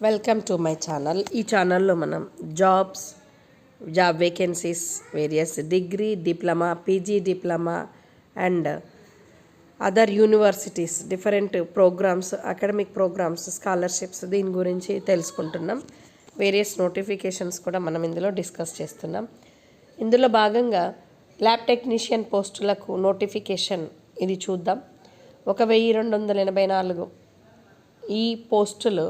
Welcome to my channel. ఈ ఛానల్లో మనం job vacancies, various degree, diploma, PG diploma and other universities, different programmes, academic programmes, scholarships దీని గురించి తెలుసుకుంటున్నాం. Various notifications కూడా మనం ఇందులో డిస్కస్ చేస్తున్నాం. ఇందులో భాగంగా ల్యాబ్ టెక్నీషియన్ పోస్టులకు నోటిఫికేషన్ ఇది చూద్దాం. 1284 ఈ పోస్టులు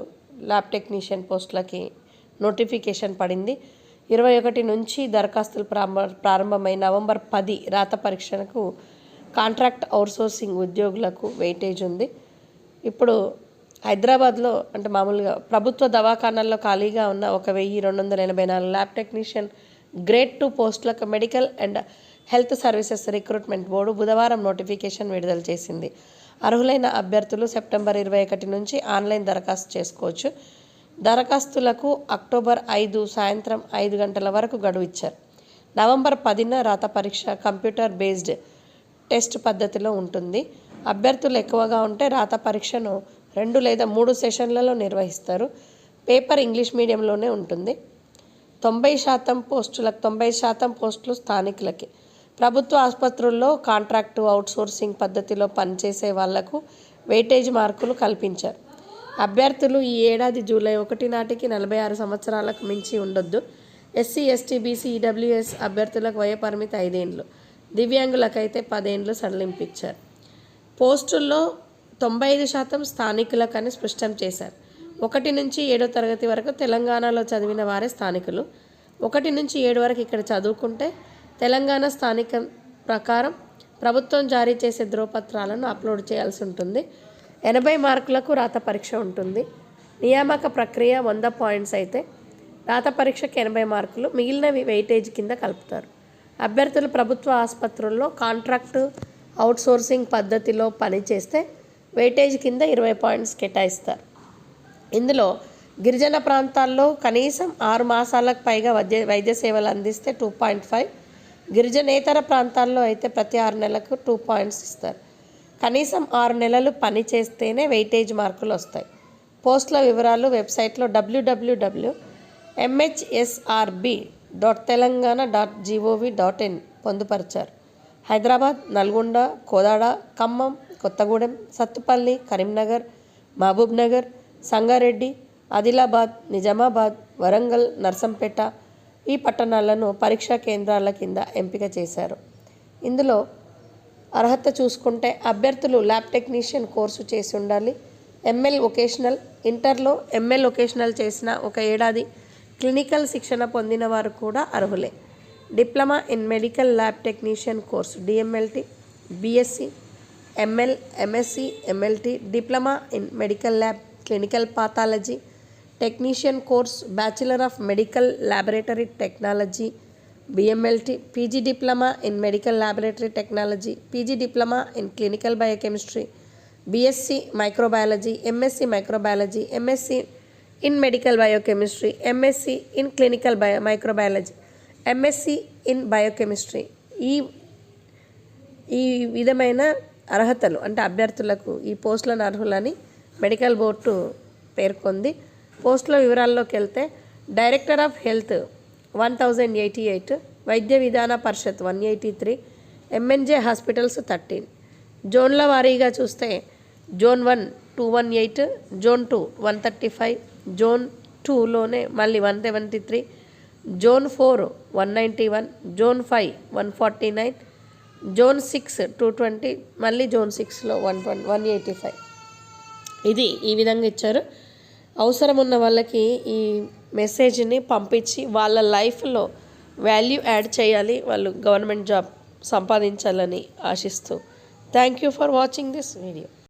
ల్యాబ్ టెక్నీషియన్ పోస్టులకి నోటిఫికేషన్ పడింది. 21 నుంచి దరఖాస్తులు ప్రారంభమై నవంబర్ 10 రాత పరీక్షలకు కాంట్రాక్ట్ అవుట్సోర్సింగ్ ఉద్యోగులకు వెయిటేజ్ ఉంది. ఇప్పుడు హైదరాబాద్లో అంటే మామూలుగా ప్రభుత్వ దవాఖానాల్లో ఖాళీగా ఉన్న 1284 ల్యాబ్ టెక్నీషియన్ గ్రేడ్ 2 పోస్టులకు medical and health services recruitment board బుధవారం నోటిఫికేషన్ విడుదల చేసింది. అర్హులైన అభ్యర్థులు సెప్టెంబర్ 21 నుంచి ఆన్లైన్ దరఖాస్తు చేసుకోవచ్చు. దరఖాస్తులకు అక్టోబర్ 5 సాయంత్రం 5 గంటల వరకు గడువు ఇచ్చారు. నవంబర్ 10న రాత పరీక్ష కంప్యూటర్ బేస్డ్ టెస్ట్ పద్ధతిలో ఉంటుంది. అభ్యర్థులు ఎక్కువగా ఉంటే రాత పరీక్షను 2 లేదా 3 సెషన్లలో నిర్వహిస్తారు. పేపర్ ఇంగ్లీష్ మీడియంలోనే ఉంటుంది. 90% పోస్టులు స్థానికులకి. ప్రభుత్వ ఆసుపత్రుల్లో కాంట్రాక్టు అవుట్సోర్సింగ్ పద్ధతిలో పనిచేసే వాళ్లకు వెయిటేజ్ మార్కులు కల్పించారు. అభ్యర్థులు ఈ ఏడాది జూలై 1 నాటికి 46 సంవత్సరాలకు మించి ఉండొద్దు. ఎస్సీ, ఎస్టీ, బీసీ, ఈడబ్ల్యూఎస్ అభ్యర్థులకు వయ పరిమితి 5 ఏళ్ళు, దివ్యాంగులకైతే 10 ఏళ్ళు సడలింపించారు. పోస్టుల్లో 95% స్థానికులకని స్పష్టం చేశారు. 1 నుంచి 7వ తరగతి వరకు తెలంగాణలో చదివిన వారే స్థానికులు. 1 నుంచి 7 వరకు ఇక్కడ చదువుకుంటే తెలంగాణ స్థానికం ప్రకారం ప్రభుత్వం జారీ చేసే ధ్రువపత్రాలను అప్లోడ్ చేయాల్సి ఉంటుంది. 80 మార్కులకు రాత పరీక్ష ఉంటుంది. నియామక ప్రక్రియ 100 పాయింట్స్ అయితే రాత పరీక్షకు 80 మార్కులు, మిగిలినవి వెయిటేజ్ కింద కలుపుతారు. అభ్యర్థులు ప్రభుత్వ ఆసుపత్రుల్లో కాంట్రాక్టు అవుట్సోర్సింగ్ పద్ధతిలో పనిచేస్తే వెయిటేజ్ కింద 20 పాయింట్స్ కేటాయిస్తారు. ఇందులో గిరిజన ప్రాంతాల్లో కనీసం 6 మాసాలకు పైగా వైద్య సేవలు అందిస్తే 2.5, గిరిజనేతర ప్రాంతాల్లో అయితే ప్రతి 6 నెలలకు 2 పాయింట్స్ ఇస్తారు. కనీసం 6 నెలలు పని చేస్తేనే వెయిటేజ్ మార్కులు వస్తాయి. పోస్టుల వివరాలు వెబ్సైట్లో www.mhsrb.telangana.gov.in పొందుపరిచారు. హైదరాబాద్, నల్గొండ, కోదాడ, ఖమ్మం, కొత్తగూడెం, సత్తుపల్లి, కరీంనగర్, మహబూబ్నగర్, సంగారెడ్డి, ఆదిలాబాద్, నిజామాబాద్, వరంగల్, నర్సంపేట ఈ పట్టణాలను పరీక్షా కేంద్రాల కింద ఎంపిక చేశారు. ఇందులో అర్హత చూసుకుంటే అభ్యర్థులు ల్యాబ్ టెక్నీషియన్ కోర్సు చేసి ఉండాలి. ఎంఎల్ వొకేషనల్, ఇంటర్లో ఎంఎల్ వొకేషనల్ చేసిన 1 ఏడాది క్లినికల్ శిక్షణ పొందిన వారు కూడా అర్హులే. Diploma in medical lab technician course DMLT, BSc, ML, MSc, MLT, diploma in medical lab clinical pathology technician course, bachelor of medical laboratory technology BMLT, PG diploma in medical laboratory technology, PG diploma in clinical biochemistry, BSc microbiology, MSc microbiology, MSc in medical biochemistry, MSc in clinical microbiology, MSc in biochemistry ఈ విధమైన అర్హతలు అంటే అభ్యర్థులకు ఈ పోస్టులను అర్హులని medical board పేర్కొంది. పోస్టుల వివరాల్లోకి వెళ్తే డైరెక్టర్ ఆఫ్ హెల్త్ 1088, వైద్య విధాన పరిషత్ 183, ఎంఎన్జే హాస్పిటల్స్ 13. జోన్ల వారీగా చూస్తే జోన్ 1 218, జోన్ 2 135, జోన్ 2లోనే మళ్ళీ 173, జోన్ 4 191, జోన్ 5 149, జోన్ 6 220, మళ్ళీ జోన్ 6లో 185. ఇది ఈ విధంగా ఇచ్చారు. అవసరం ఉన్న వాళ్ళకి ఈ మెసేజ్ని పంపించి వాళ్ళ లైఫ్లో వాల్యూ యాడ్ చేయాలి, వాళ్ళు గవర్నమెంట్ జాబ్ సంపాదించాలని ఆశిస్తూ thank you for watching this video.